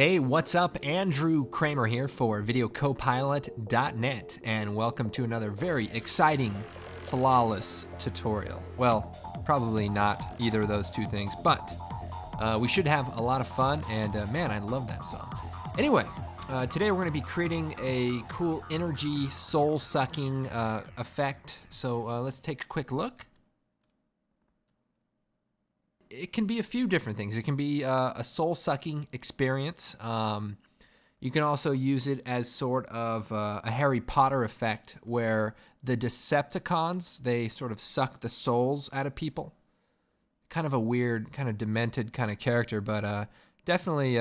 Hey, what's up? Andrew Kramer here for VideoCopilot.net, and welcome to another very exciting, flawless tutorial. Well, probably not either of those two things, but we should have a lot of fun, and man, I love that song. Anyway, today we're going to be creating a cool energy, soul-sucking effect, so let's take a quick look. It can be a few different things. It can be a soul-sucking experience. You can also use it as sort of a Harry Potter effect where the Decepticons, they sort of suck the souls out of people. Kind of a weird, kind of demented kind of character, but definitely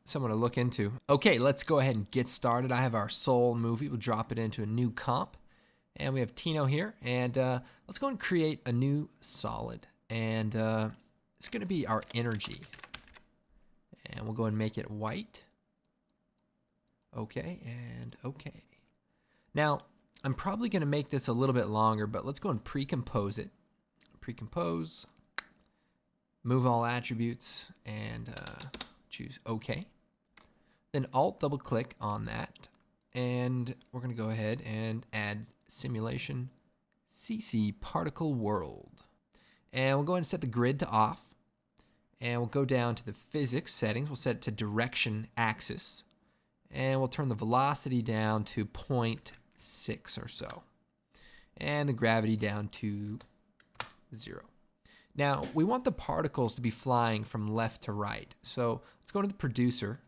someone to look into. Okay, let's go ahead and get started. I have our soul movie. We'll drop it into a new comp. And we have Tino here. And let's go and create a new solid. And it's going to be our energy. And we'll go and make it white. Okay, and okay. Now, I'm probably going to make this a little bit longer, but let's go and pre-compose it. Pre-compose. Move all attributes and choose OK. Then Alt double click on that. And we're going to go ahead and add simulation CC particle world. And we'll go ahead and set the grid to off. And we'll go down to the physics settings. We'll set it to direction axis. And we'll turn the velocity down to 0.6 or so. And the gravity down to 0. Now, we want the particles to be flying from left to right. So let's go to the producer.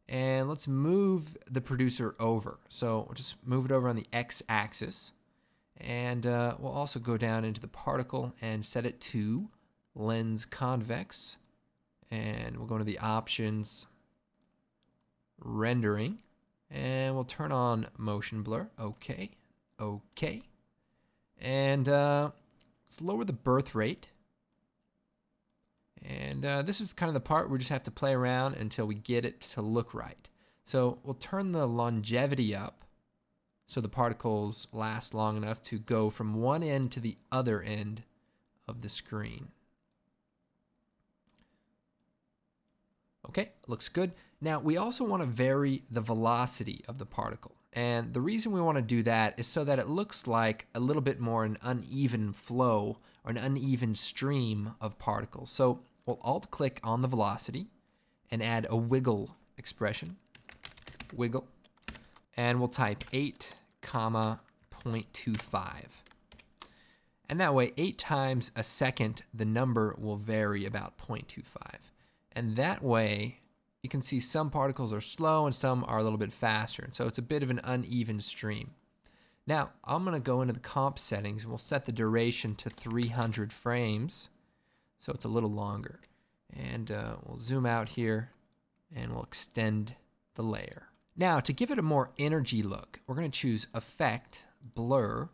And let's move the producer over. So we'll just move it over on the x-axis. And we'll also go down into the particle and set it to lens convex. And we'll go to the options, rendering, and we'll turn on motion blur. Okay, okay. And let's lower the birth rate. And this is kind of the part where we just have to play around until we get it to look right. So we'll turn the longevity up so the particles last long enough to go from one end to the other end of the screen. Okay, looks good. Now, we also want to vary the velocity of the particle. And the reason we want to do that is so that it looks like a little bit more an uneven flow or an uneven stream of particles. So we'll alt-click on the velocity and add a wiggle expression. Wiggle. And we'll type 8, 0.25. And that way, 8 times a second, the number will vary about 0.25. And that way, you can see some particles are slow and some are a little bit faster. And so it's a bit of an uneven stream. Now, I'm going to go into the comp settings and we'll set the duration to 300 frames. So it's a little longer. And we'll zoom out here and we'll extend the layer. Now, to give it a more energy look, we're going to choose Effect, Blur,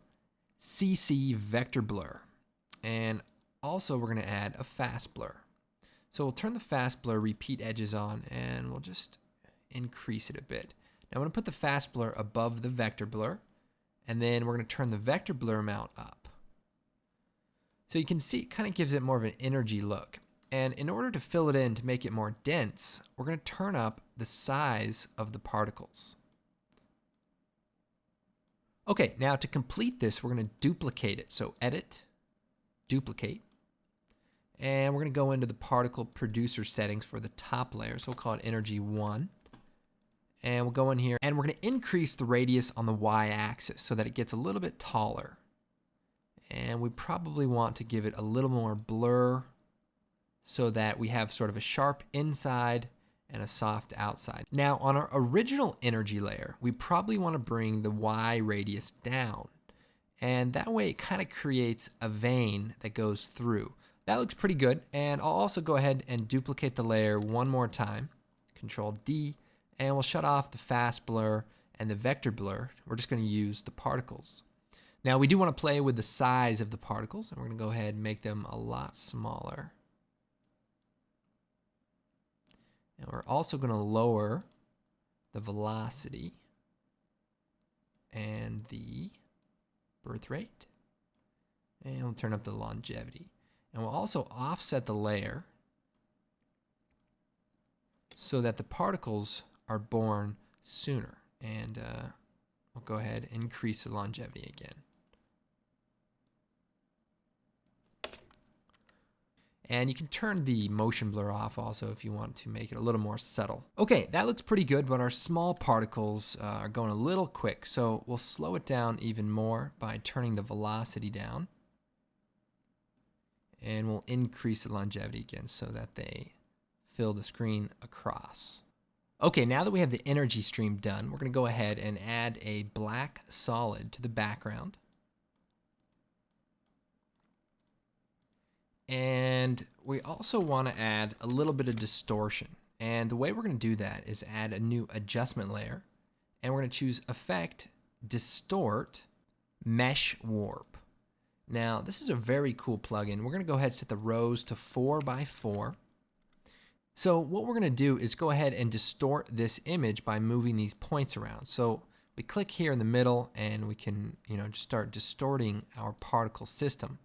CC Vector Blur. And also we're going to add a Fast Blur. So we'll turn the fast blur repeat edges on and we'll just increase it a bit. Now I'm going to put the fast blur above the vector blur and then we're going to turn the vector blur amount up. So you can see it kind of gives it more of an energy look. And in order to fill it in to make it more dense, we're going to turn up the size of the particles. Okay, now to complete this, we're going to duplicate it. So edit, duplicate. And we're going to go into the particle producer settings for the top layer. So we'll call it energy 1. And we'll go in here and we're going to increase the radius on the y-axis so that it gets a little bit taller. And we probably want to give it a little more blur so that we have sort of a sharp inside and a soft outside. Now on our original energy layer, we probably want to bring the y radius down. And that way it kind of creates a vein that goes through. That looks pretty good, and I'll also go ahead and duplicate the layer one more time, Control D, and we'll shut off the fast blur and the vector blur. We're just going to use the particles. Now we do want to play with the size of the particles, and we're going to go ahead and make them a lot smaller. And we're also going to lower the velocity and the birth rate, and we'll turn up the longevity. And we'll also offset the layer so that the particles are born sooner. And we'll go ahead and increase the longevity again. And you can turn the motion blur off also if you want to make it a little more subtle. Okay, that looks pretty good, but our small particles are going a little quick, so we'll slow it down even more by turning the velocity down. And we'll increase the longevity again so that they fill the screen across. Okay, now that we have the energy stream done, we're going to go ahead and add a black solid to the background. And we also want to add a little bit of distortion. And the way we're going to do that is add a new adjustment layer. And we're going to choose Effect, Distort, Mesh Warp. Now, this is a very cool plugin. We're going to go ahead and set the rows to 4x4. So what we're going to do is go ahead and distort this image by moving these points around. So we click here in the middle and we can, just start distorting our particle system.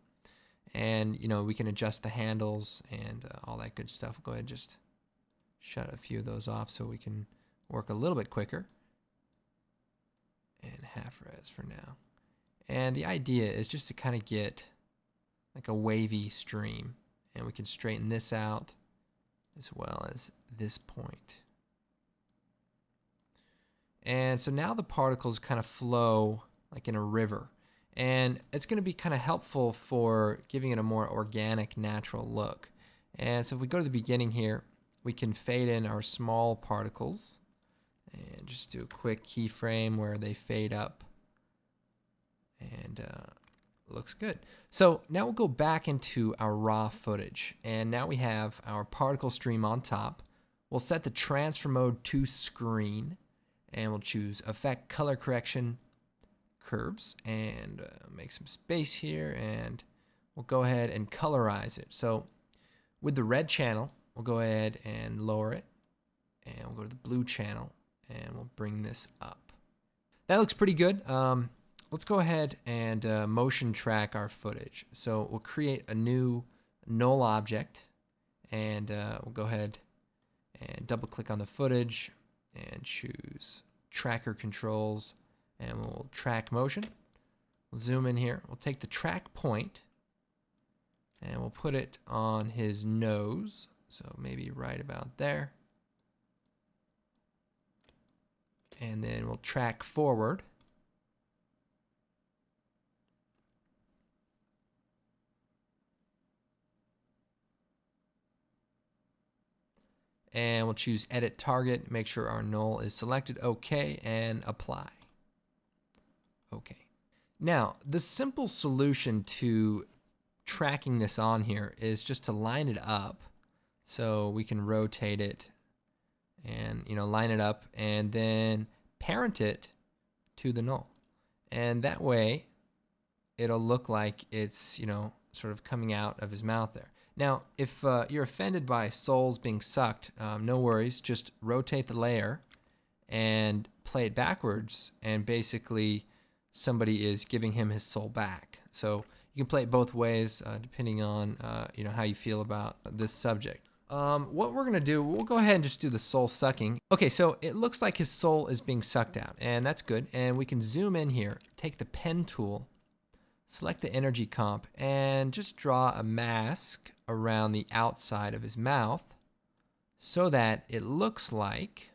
And, we can adjust the handles and all that good stuff. We'll go ahead and just shut a few of those off so we can work a little bit quicker. And half res for now. And the idea is just to kind of get like a wavy stream. And we can straighten this out as well as this point. And so now the particles kind of flow like in a river. And it's going to be kind of helpful for giving it a more organic, natural look. And so if we go to the beginning here, we can fade in our small particles and just do a quick keyframe where they fade up. And looks good. So now we'll go back into our raw footage. And now we have our particle stream on top. We'll set the transfer mode to screen. And we'll choose Effect, Color Correction, Curves, and make some space here, and we'll go ahead and colorize it. So with the red channel, we'll go ahead and lower it, and we'll go to the blue channel, and we'll bring this up. That looks pretty good. Let's go ahead and motion track our footage. So we'll create a new null object, and we'll go ahead and double click on the footage and choose Tracker Controls, and we'll track motion. We'll zoom in here. We'll take the track point and we'll put it on his nose. So maybe right about there. And then we'll track forward. And we'll choose Edit Target, make sure our null is selected, OK, and apply. OK. Now, the simple solution to tracking this on here is just to line it up so we can rotate it and line it up and then parent it to the null. And that way it'll look like it's sort of coming out of his mouth there. Now, if you're offended by souls being sucked, no worries. Just rotate the layer and play it backwards, and basically somebody is giving him his soul back. So you can play it both ways, depending on how you feel about this subject. What we're gonna do, we'll go ahead and just do the soul sucking. Okay, so it looks like his soul is being sucked out, and that's good. And we can zoom in here, take the pen tool, select the energy comp, and just draw a mask around the outside of his mouth so that it looks like,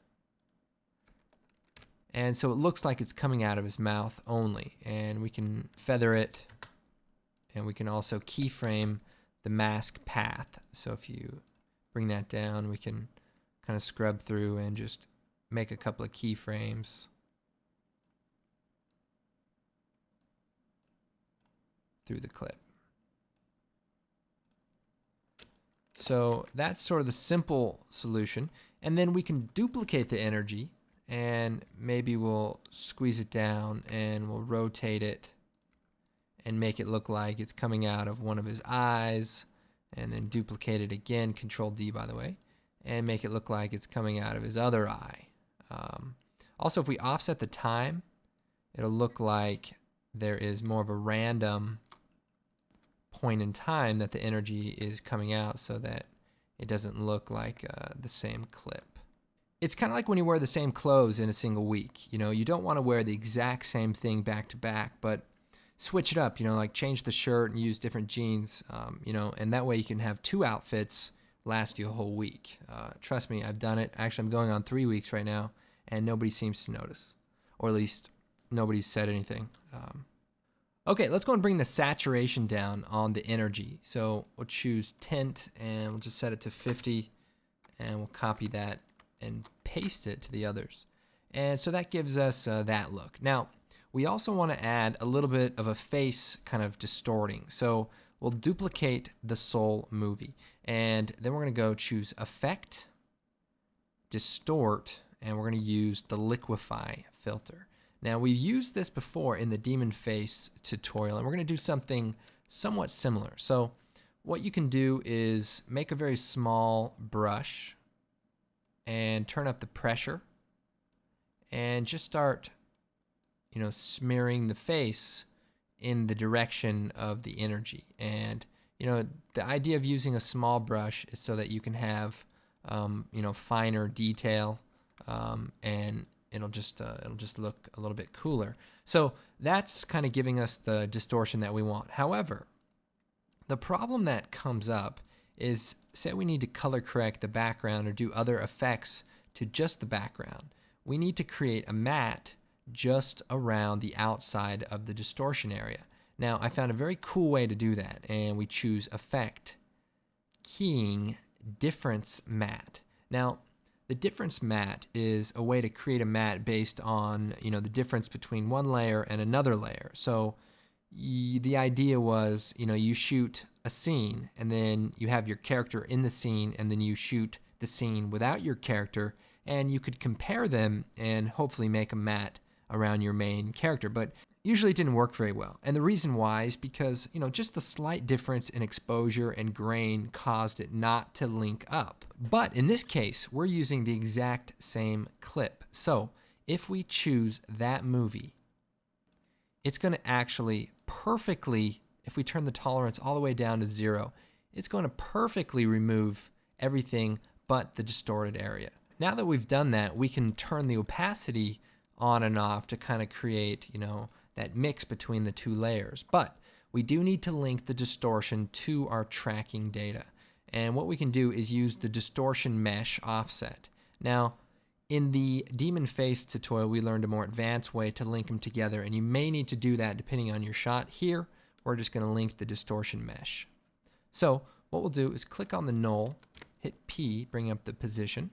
and so it looks like it's coming out of his mouth only. And we can feather it, and we can also keyframe the mask path. So if you bring that down, we can kind of scrub through and just make a couple of keyframes. Through the clip. So that's sort of the simple solution. And then we can duplicate the energy, and maybe we'll squeeze it down and we'll rotate it and make it look like it's coming out of one of his eyes, and then duplicate it again, Control D by the way, and make it look like it's coming out of his other eye. Also, if we offset the time, it'll look like there is more of a random point in time that the energy is coming out, so that it doesn't look like the same clip. it's kind of like when you wear the same clothes in a single week. You don't want to wear the exact same thing back to back, but switch it up, like change the shirt and use different jeans, and that way you can have 2 outfits last you a whole week. Trust me, I've done it. Actually, I'm going on 3 weeks right now, and nobody seems to notice, or at least nobody's said anything. Okay, let's go and bring the saturation down on the energy. So we'll choose tint, and we'll just set it to 50, and we'll copy that and paste it to the others. And so that gives us that look. Now, we also want to add a little bit of a face kind of distorting. So we'll duplicate the Soul movie. And then we're going to go choose Effect, Distort, and we're going to use the Liquify filter. Now, we've used this before in the Demon Face tutorial, and we're going to do something somewhat similar. So what you can do is make a very small brush and turn up the pressure and just start, smearing the face in the direction of the energy. And, the idea of using a small brush is so that you can have, finer detail, and it'll just look a little bit cooler. So that's kind of giving us the distortion that we want. However, the problem that comes up is, say we need to color correct the background or do other effects to just the background. We need to create a matte just around the outside of the distortion area. Now, I found a very cool way to do that, and we choose Effect, Keying, Difference Matte. Now, the difference matte is a way to create a matte based on, the difference between one layer and another layer. So the idea was, you shoot a scene and then you have your character in the scene, and then you shoot the scene without your character, and you could compare them and hopefully make a matte around your main character. But usually it didn't work very well. And the reason why is because, just the slight difference in exposure and grain caused it not to link up. But in this case, we're using the exact same clip. So if we choose that movie, it's going to actually perfectly, if we turn the tolerance all the way down to 0, it's going to perfectly remove everything but the distorted area. Now that we've done that, we can turn the opacity on and off to kind of create, that mix between the 2 layers. But we do need to link the distortion to our tracking data. And what we can do is use the distortion mesh offset. Now, in the Demon Face tutorial, we learned a more advanced way to link them together, and you may need to do that depending on your shot. Here, we're just going to link the distortion mesh. So what we'll do is click on the null, hit P, bring up the position,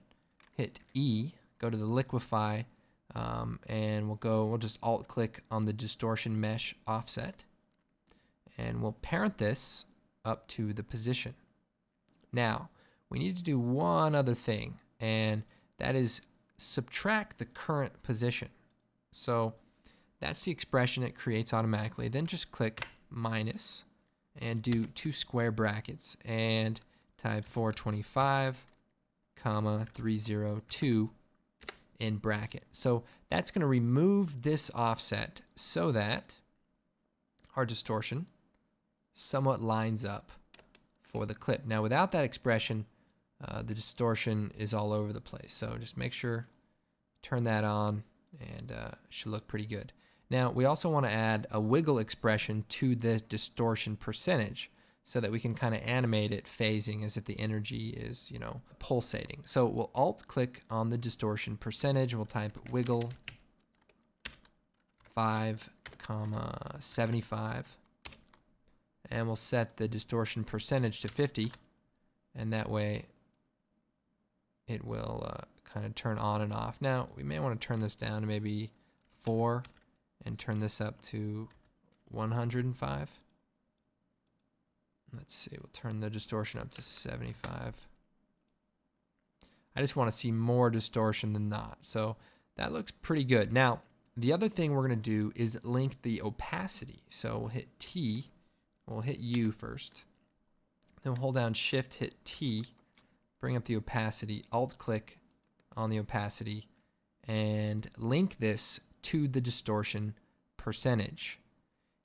hit E, go to the Liquify, and we'll just alt-click on the distortion mesh offset, and we'll parent this up to the position. Now, we need to do one other thing, and that is subtract the current position. So that's the expression it creates automatically. Then just click minus and do 2 square brackets and type 425, 302 in bracket. So that's going to remove this offset so that our distortion somewhat lines up for the clip. Now, without that expression, the distortion is all over the place. So just make sure, turn that on, and it should look pretty good. Now, we also want to add a wiggle expression to the distortion percentage so that we can kind of animate it phasing as if the energy is, pulsating. So we'll alt-click on the distortion percentage. We'll type wiggle 5,75, and we'll set the distortion percentage to 50, and that way it will kind of turn on and off. Now, we may want to turn this down to maybe 4 and turn this up to 105. Let's see, we'll turn the distortion up to 75. I just want to see more distortion than not. So that looks pretty good. Now, the other thing we're going to do is link the opacity. So we'll hit T, we'll hit U first. Then we'll hold down Shift, hit T, bring up the opacity, Alt-click on the opacity, and link this to the distortion percentage.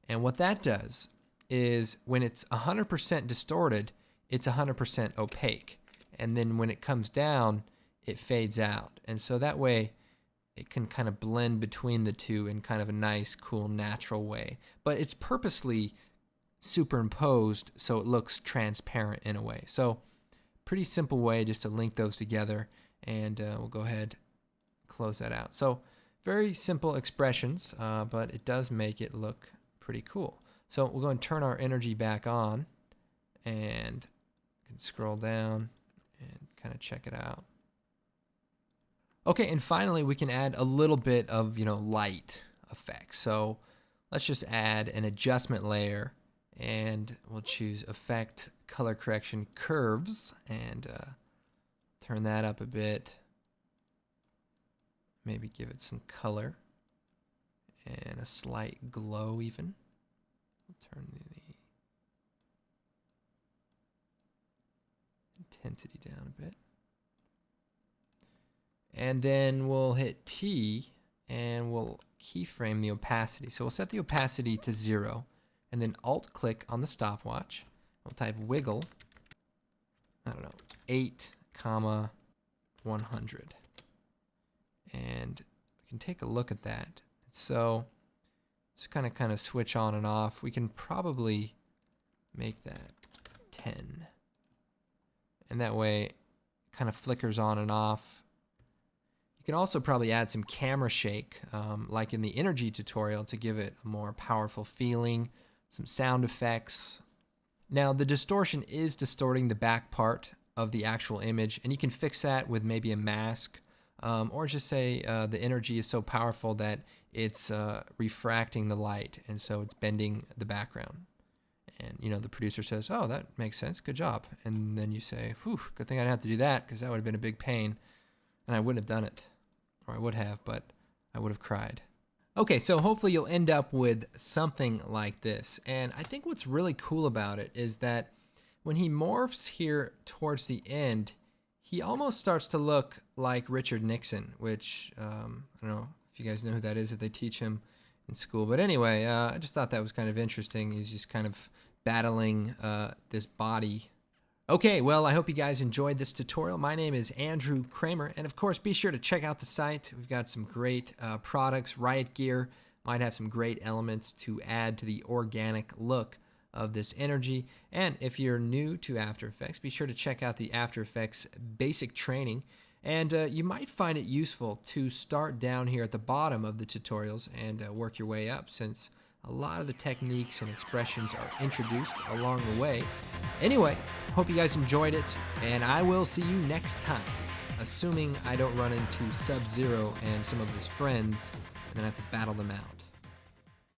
And what that does is when it's 100% distorted, it's 100% opaque. And then when it comes down, it fades out. And so that way it can kind of blend between the two in kind of a nice, cool, natural way. But it's purposely superimposed so it looks transparent in a way. So pretty simple way just to link those together. And we'll go ahead and close that out. So very simple expressions, but it does make it look pretty cool. So we'll go and turn our energy back on, and you can scroll down and kind of check it out. Okay, and finally we can add a little bit of, light effects. So let's just add an adjustment layer, and we'll choose Effect, Color Correction, Curves, and turn that up a bit. Maybe give it some color and a slight glow even. Turn the intensity down a bit. And then we'll hit T and we'll keyframe the opacity. So we'll set the opacity to 0 and then Alt click on the stopwatch. We'll type wiggle, 8, 100. And we can take a look at that. So it's kind of switch on and off. We can probably make that 10. And that way it kind of flickers on and off. You can also probably add some camera shake, like in the energy tutorial, to give it a more powerful feeling, some sound effects. Now the distortion is distorting the back part of the actual image, and you can fix that with maybe a mask. Or just say the energy is so powerful that it's refracting the light, and so it's bending the background. And the producer says, "Oh, that makes sense. Good job." And then you say, "Whew, good thing I didn't have to do that, because that would have been a big pain, and I wouldn't have done it, or I would have, but I would have cried." Okay, so hopefully you'll end up with something like this. And I think what's really cool about it is that when he morphs here towards the end, he almost starts to look like Richard Nixon, which I don't know if you guys know who that is, if they teach him in school. But anyway, I just thought that was kind of interesting. He's just kind of battling this body. Okay, well, I hope you guys enjoyed this tutorial. My name is Andrew Kramer, and of course, be sure to check out the site. We've got some great products. Riot Gear might have some great elements to add to the organic look of this energy. And if you're new to After Effects, be sure to check out the After Effects basic training, and you might find it useful to start down here at the bottom of the tutorials and work your way up, since a lot of the techniques and expressions are introduced along the way. Anyway, hope you guys enjoyed it, and I will see you next time, assuming I don't run into Sub-Zero and some of his friends and then have to battle them out.